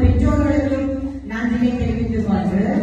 பெற்றோர்களுக்கும் நன்றியை தெரிவித்துக் கொள்கிறேன்.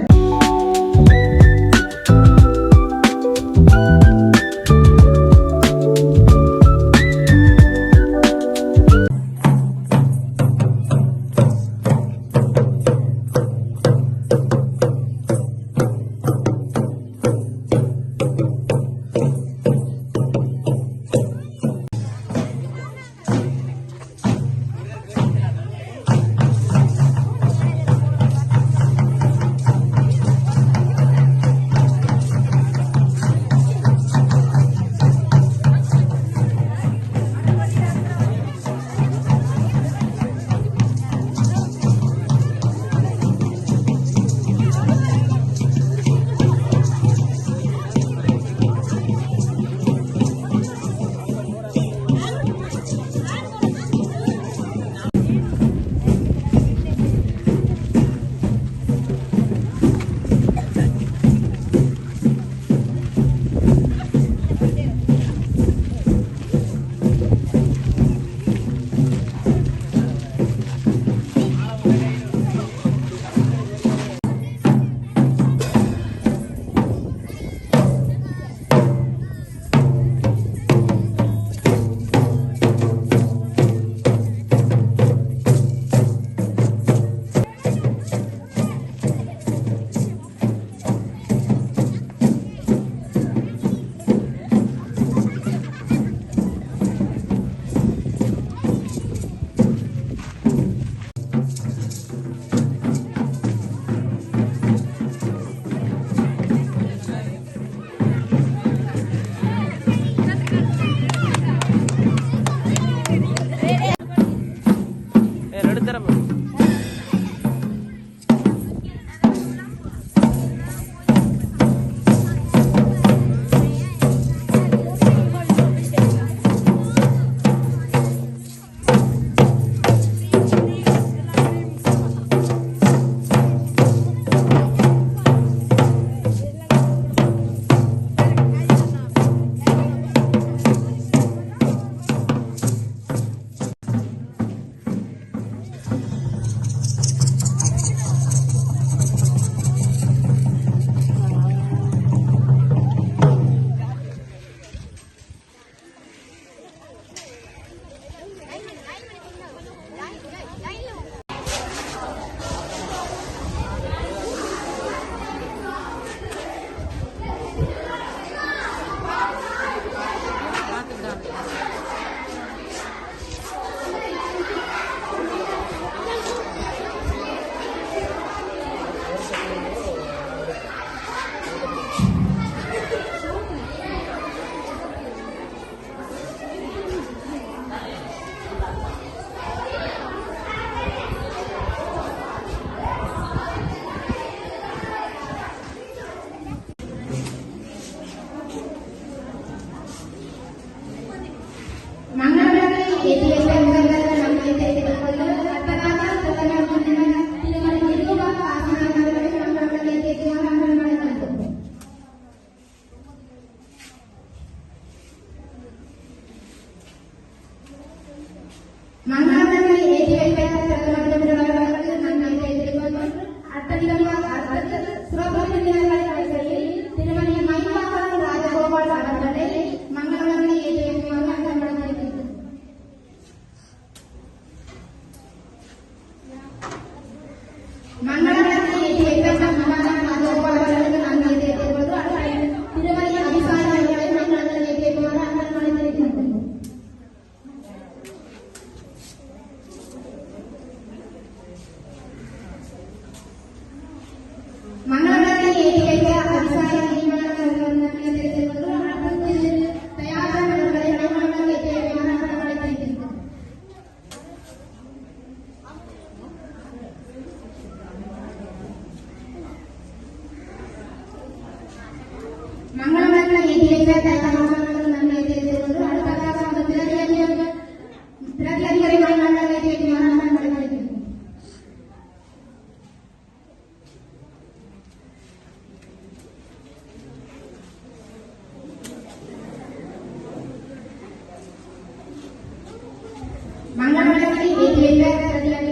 மங்களத்தில் ஏற்றிய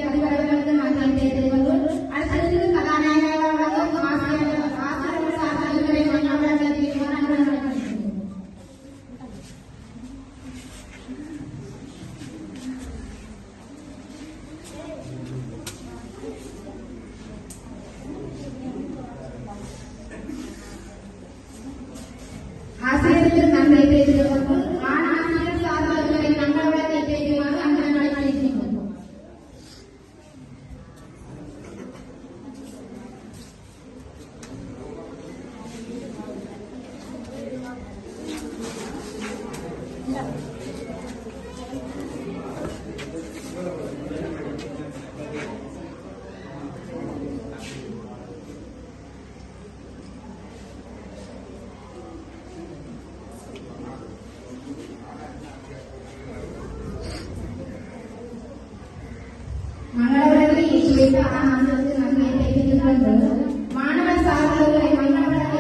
அதிபர்களுக்கு நான் தெரிந்து அடுத்தது கதாநாயகர்களுக்கும் ஆசிரியர் சாதனைகளை மங்களத்தில் ஆசிரியருக்கு நன்மை தெரிவித்துள்ளோம். ஆசிரியர் சாதனைகளை மங்களத்தை தெரிவிக்குமாறு அன்புடன் அழைக்கின்றோம். மங்களவரத்தை ஏற்றி வைத்து ஆனந்தத்துக்கு நன்மை தெரிவித்துள்ளோம். மாணவர் சாதனைகளை மங்களவரத்தை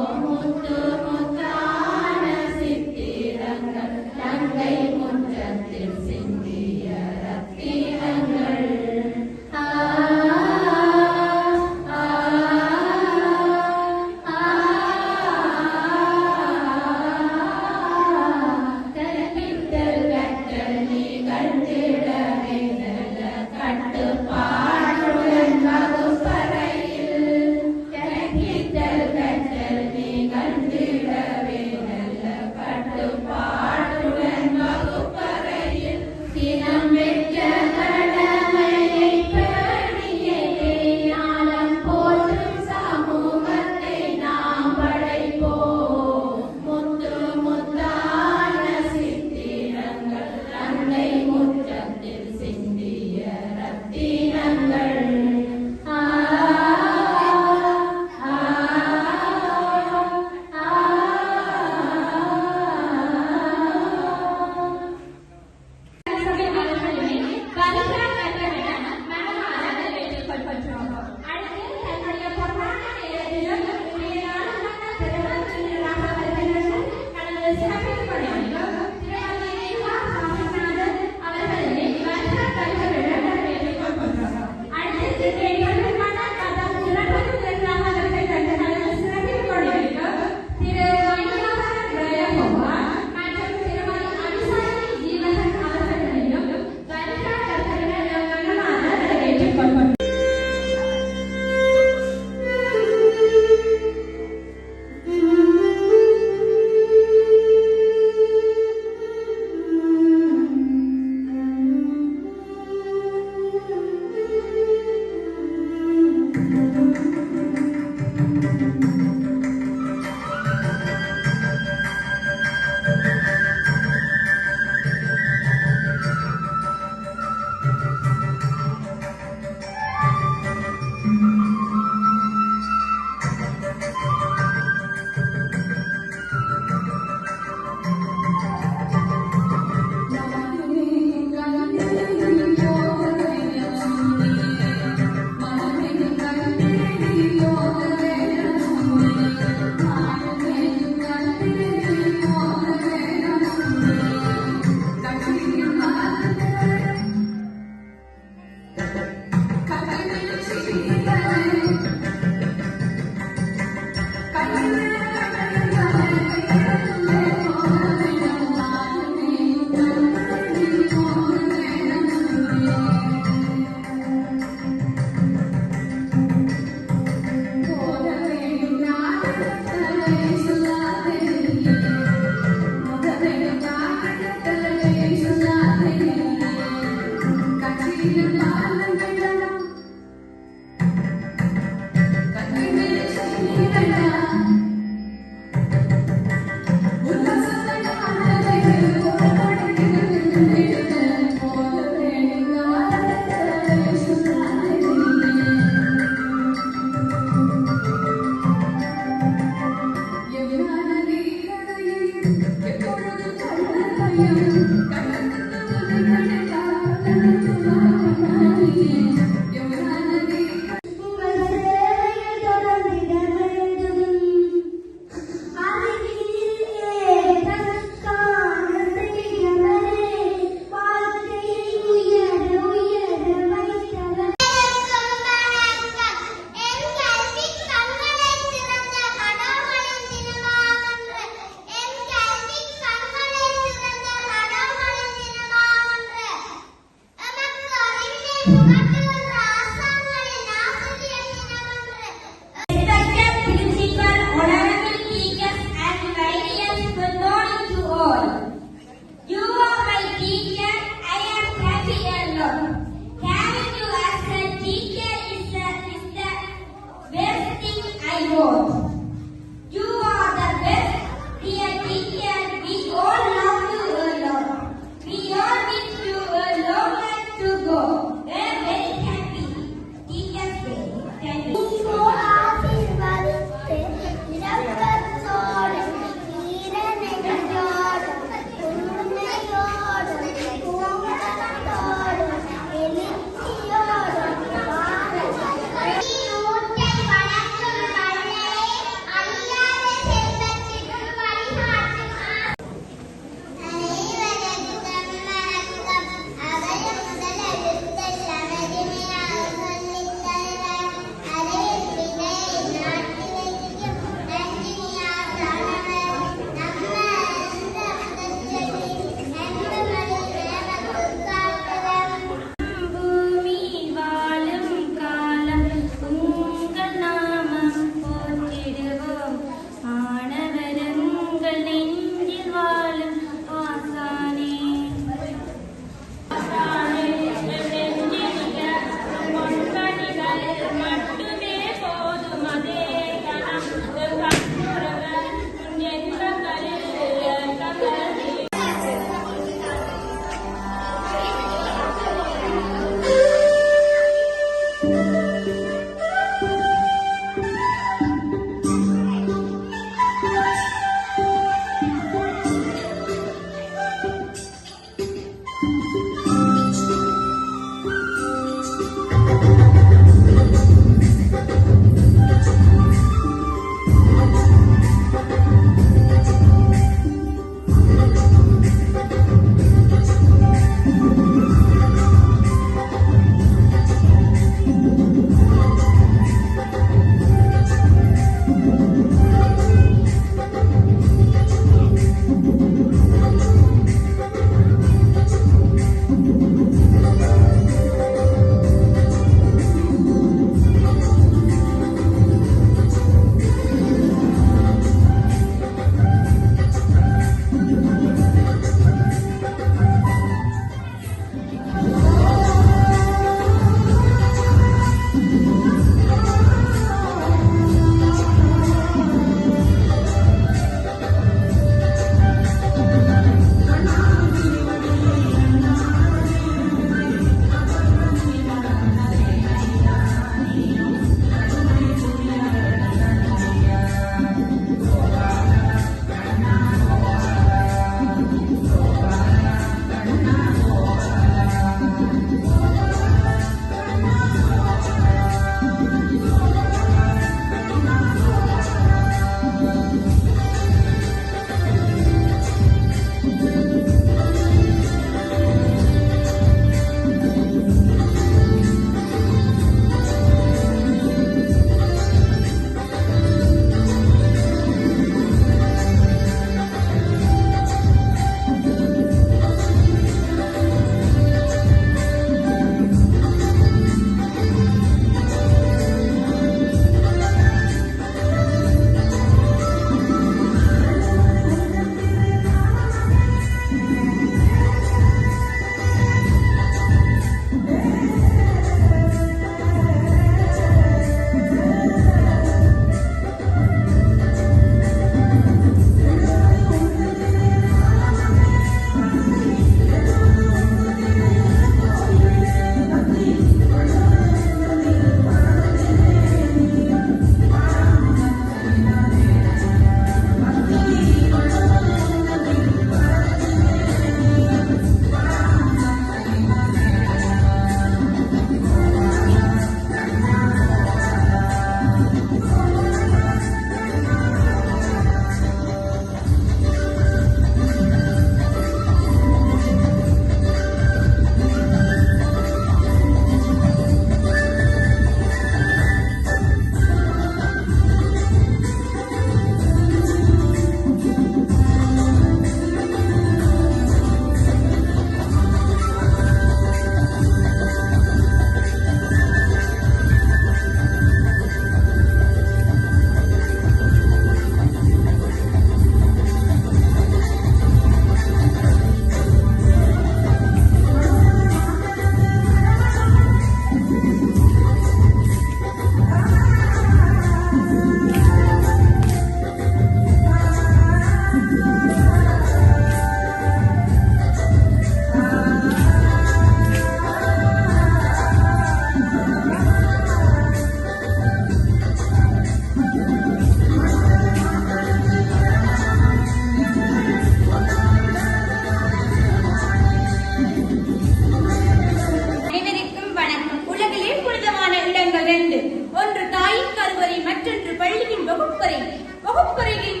ஒன்று தாயின் கருவறை, மற்றொன்று பள்ளியின் வகுப்பறை. வகுப்பறையில்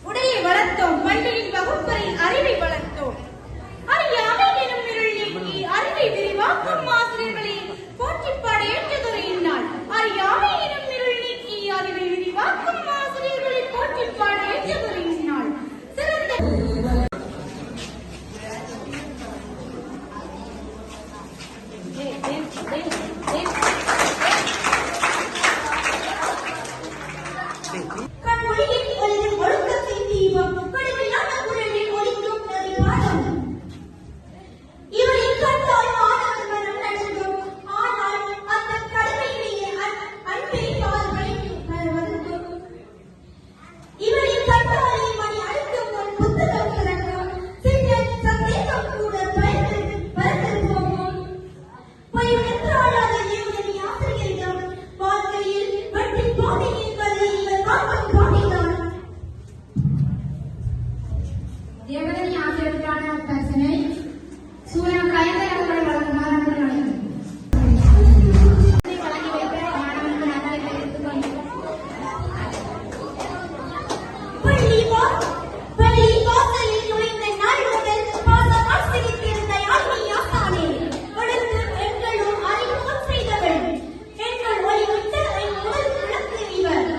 உடையை வளர்த்தோம், பள்ளியின் வகுப்பறையில் அறிவை வளர்த்தோம். அறியாமை எனும் இருள் நீக்கி அறிவை விரிவாக்கும் ஆசிரியர்களை போற்றிப்பாட ஏற்றதொரு இந்நாள். அறியாமை எனும் இருள் நீக்கி அறிவை விரிவாக்கும் ஆசிரியர்களை போற்றிப்பாட ஏற்றதொரு இந்நாள். சிறந்த கண்மொழியின் ஒளிரும் ஒழுக்கத்தின் தீபம், கடுமையான குரலில் ஒலிக்கும் நெறிபாடம். இவரின் கண்டால் மாணவர் மனம் நடுங்கும். ஆனால் அந்த கடமையிலேயே அன்பை பார்வை வருவதும். இவரின் கண்டாலே மணி அழுக்கும் முன் புத்தகம் திறக்கும். சின்ன சந்தேகம் கூட பறந்து போகும். பயிற்றாளாத ஏவுதனி ஆசிரியரிடம் வாழ்க்கையில் வெற்றி போட்டி என்பதை இவர் காப்பன் காட்டினார். தேவதனி ஆசிரியருக்கான பிரச்சனை சூழல் கலைஞர் அவர்கள் வழங்குமாறு அன்புடன் அழைக்கிறேன். வழங்கி வைக்க மாணவர்கள் நன்மை தெரிவித்துக் கொள்கிறேன். பள்ளி வாசலில் நுழைந்த நாள் முதல் பாசம் ஆசிரியத்திருந்த யாழ்னி ஆசானே, ஒழுங்கு எங்களும் அறிமுகம் செய்தவள். எங்கள் ஒளிவிட்ட என் முதல் விளக்கு இவர்.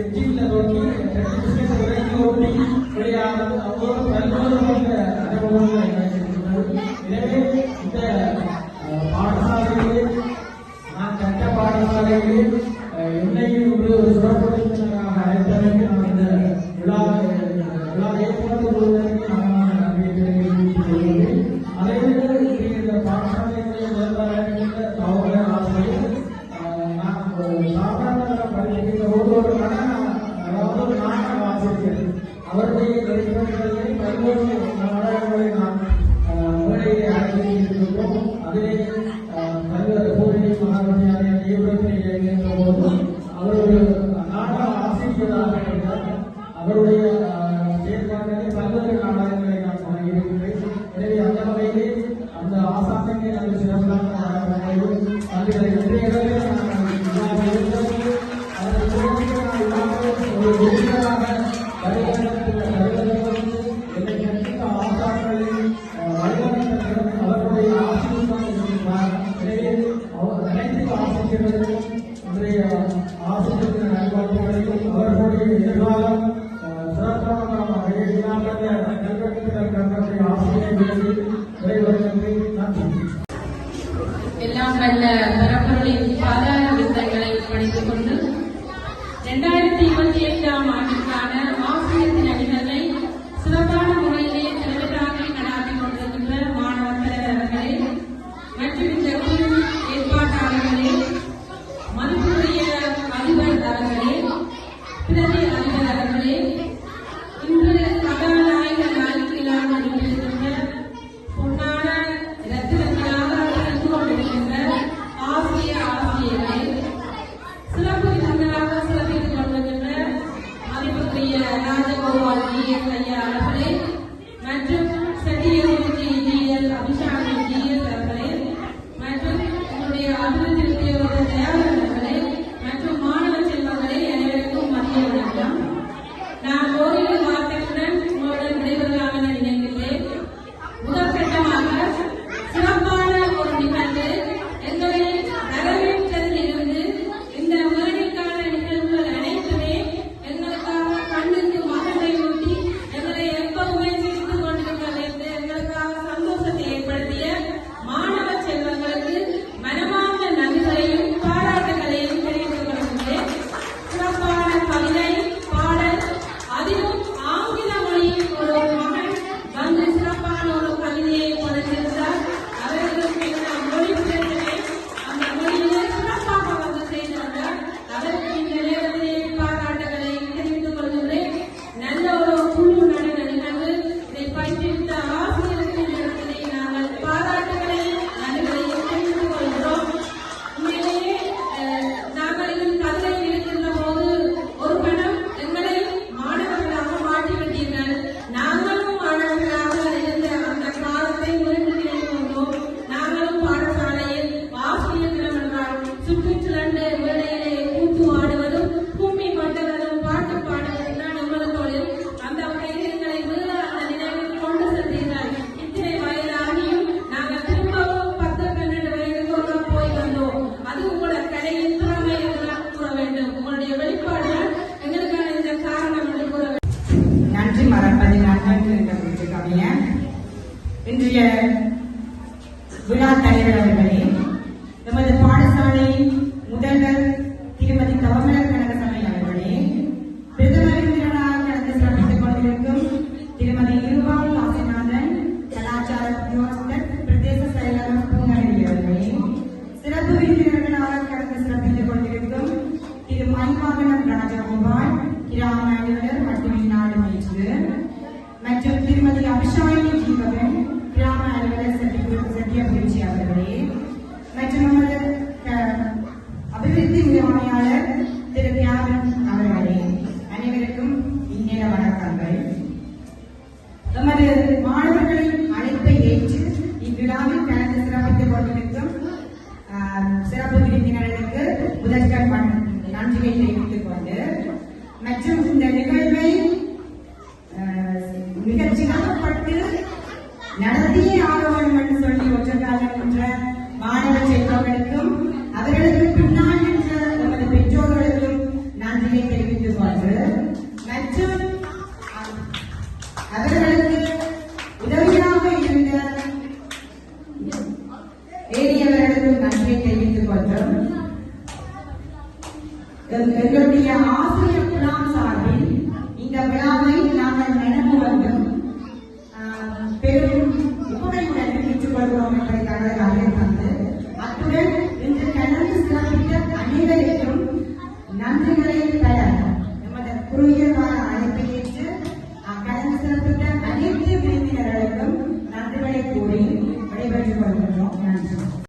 வெற்றியில் நோக்கி ஒட்டி வெளியானது அவ்வளவு பல்வேறு அனுபவங்களை எனவே இந்த பாடசாலையில் நான் கற்ற பாடசாலையில் என்னையும் ஒரு சிறப்புடையவராக அழைத்ததற்கு நான் இந்த விழா ஏற்படுத்த கொள்வதற்கு நான் நன்றி தெரிவித்துக் கொள்கிறேன். அதேபோல இந்த பாடசாலைகளை முதல்வராக தவற ஆசிரியர் நான் சாதாரண படிக்கின்ற போது ஒரு அதாவது நாடக ஆசிரியர் அவருடைய கருத்துக்களை பல்வேறு நாடகங்களை நான் மேடையை அழைத்திருக்கிறோம். அதிலே பல்வேறு கோவிலை மகாவித்யாலய தீவிரத்தில் இருந்த போது அவர் ஒரு நாடக ஆசிரியராக இருந்தார். அவருடைய செயல்பாடுகளை பல்வேறு நாடகங்களை நான் வழங்கியிருக்கிறேன். எனவே அந்த வகையிலே அந்த ஆசானங்களை நாங்கள் சிறப்பாக அதில் இன்றைய இடத்தில் ஒரு உறுப்பினராக அவருடைய ஆசிரியர் அனைத்து ஆசிரியர்களுக்கும் இன்றைய ஆசிரியர்கள் நல்வாழ்வுகளையும் அவர்களுடைய எதிர்காலம் சிறப்பான எல்லாம் வல்ல பரம்பொருளின் சாதாரண வித்தைகளை படித்துக் கொண்டு 2025ஆம் ஆண்டிற்கான ஆசிரியர் தின நிகழ்வை சிறப்பான முறையிலே தலைவராக நடாத்தி கொண்டிருக்கின்ற மாணவ தலைவர்களே மற்றும் இந்த குழு ஏற்பாட்டாளர்களே, மதிப்புடைய அதிபர் அவர்களே, பிரதி அதிபர் அவர்களே, இன்று கதாநாயக நாயகிகளாக இருக்கின்ற பொன்னான ரத்தினங்களாக இருந்து கொண்டிருக்கின்ற ஆசிரியர்களே, சிறப்பு விருந்தினராக சிறப்பித்துக் கொண்டிருக்கின்ற மதிப்புக்குரிய ராஜகோபால் ஜிஎஸ் ஐயா அவர்களே மற்றும் செட்டியகுறிச்சி ஜிஎஸ் அபிஷாமி ஜிஎஸ் அவர்களே மற்றும் உங்களுடைய அபிவிருத்தி உத்தியோக தயாரன் அவர்களே மற்றும் மாணவ செல்வங்களே, அனைவருக்கும் மதிய வணக்கம். நான் ஓரிரு வார்த்தைகளுடன் உங்களுடன் விடைபெறலாம் என நினைக்கின்றேன். முதற்கட்டமாக சிறப்பான ஒரு நிகழ்வு எங்களை வரவேற்றதில் இருந்து இந்த மேடைக்கான நிகழ்வுகள் அனைத்துமே எங்களுக்காக கண்ணுக்கு மகிழ்வை ஊட்டி எங்களை எப்பவுமே சிரித்துக் கொண்டிருக்க வைத்து எங்களுக்காக சந்தோஷத்தை ஏற்படுத்திய மாணவ செல்வங்களுக்கு மனமார்ந்த நன்றிகளையும் பாராட்டுகளையும் தெரிவித்துக் கொள்கின்றேன். சிறப்பான கவிதை பாடல், அதிலும் ஆங்கில மொழியில் ஒரு மகன் வந்து சிறப்பான ஒரு கவிதையை கொடுத்திருந்தார். அவர்களுக்கு இந்த மொழி பிரச்சனை அந்த மொழியிலே சிறப்பாக வந்து செய்திருந்தார். அதற்கு இந்த நேரத்திலே பாராட்டுகளை தெரிவித்துக் கொள்கிறேன். நல்ல ஒரு குழு நடன நிகழ்வு. இதை பயிற்றுவித்த ஆசிரியருக்கு இந்த இடத்திலே நாங்கள் பாராட்டுகளையும் நன்றிகளையும் தெரிவித்துக் கொள்கிறோம். உண்மையிலேயே நாங்கள் இதில் கதையில் இருக்கின்ற போது ஒரு கணம் எங்களை மாணவர்களாக மாற்றிவிட்டீர்கள். நாங்களும் மாணவர்களாக இருந்த அந்த காலத்தை மீண்டும் நினைவு கொண்டோம். நாங்களும் பாடசாலையில் ஆசிரியர் தினம் என்றால் சுற்றுச்சுழண்டு வேளையிலே கூத்து ஆடுவதும் பூமி கொண்டவரும் பாட்டு பாடுவதும் தான் எமது தொழில். அந்த வகையில் எங்களை மீள அந்த நினைவில் கொண்டு சென்றீர்கள். இத்தனை வயதாகியும் நாங்கள் திரும்பவும் 10-12 வயதுக்கு போய் வந்தோம். அது உங்களோட கலையின் திறமை என்று நான் கூற வேண்டும். உங்களுடைய வெளிப்பாடுகள் எங்களுக்கான இந்த காரணம் என்று கூற வேண்டும். நன்றி மறப்பது நன்றி கவிய இன்றைய விழா தலைவர் அவர்களே, எமது பாடசாலையின் முதல்வர் திருமதி கவர்னர் கனகசபை அவர்களே, பிரதம விருந்தினராக கடந்து சிறப்பித்துக் கொண்டிருக்கும் திருமதி இருவா காசிநாதன் கலாச்சார உத்தியோகஸ்தர் பிரதேச செயலாளர் பூங்கரவி அவர்களே, சிறப்பு விருந்தினர்களாக கடந்து சிறப்பித்துக் கொண்டிருக்கும் திரு மணிவாகனம் ராஜகோபால் கிராம அலுவலர் மற்றும் இந்நாடு மேய்ச்சி மற்றும் திருமதி அபிஷாயினி ஜீவகன் கிராம அலுவலர் சத்தியபுரிச்சி அவர்களே மற்றும் நமது அபிவிருத்தி உரிமையாளர் திரு தியாகன் அவர்களே, அனைவருக்கும் இந்நேர வணக்கங்கள். நமது மாணவர்களின் அழைப்பை ஏற்று இவ்விழாவில் கலந்து சிறப்பித்துக் கொண்டிருக்கும் சிறப்பு விருந்தினர்களுக்கு முதற்கண் நன்றியை தெரிவித்துக் கொண்டு மற்றும் இந்த நிகழ்வை மிகச் சிறப்பப்பட்டு நடத்தியே ஆக வேண்டும் என்று சொல்லி ஒற்றக்காகின்ற மாணவ செல்வங்களுக்கும் அவர்களுக்கு பின்னால் நின்ற நமது பெற்றோர்களுக்கும் நன்றியை தெரிவித்துக் கொண்டு குறுகிய கால அழைப்பை ஏற்று கடந்து சிறப்பித்த அனைத்து விருந்தினர்களுக்கும் நன்றிகளை கூறி விடைபெற்றுக் கொள்கின்றோம். நன்றி.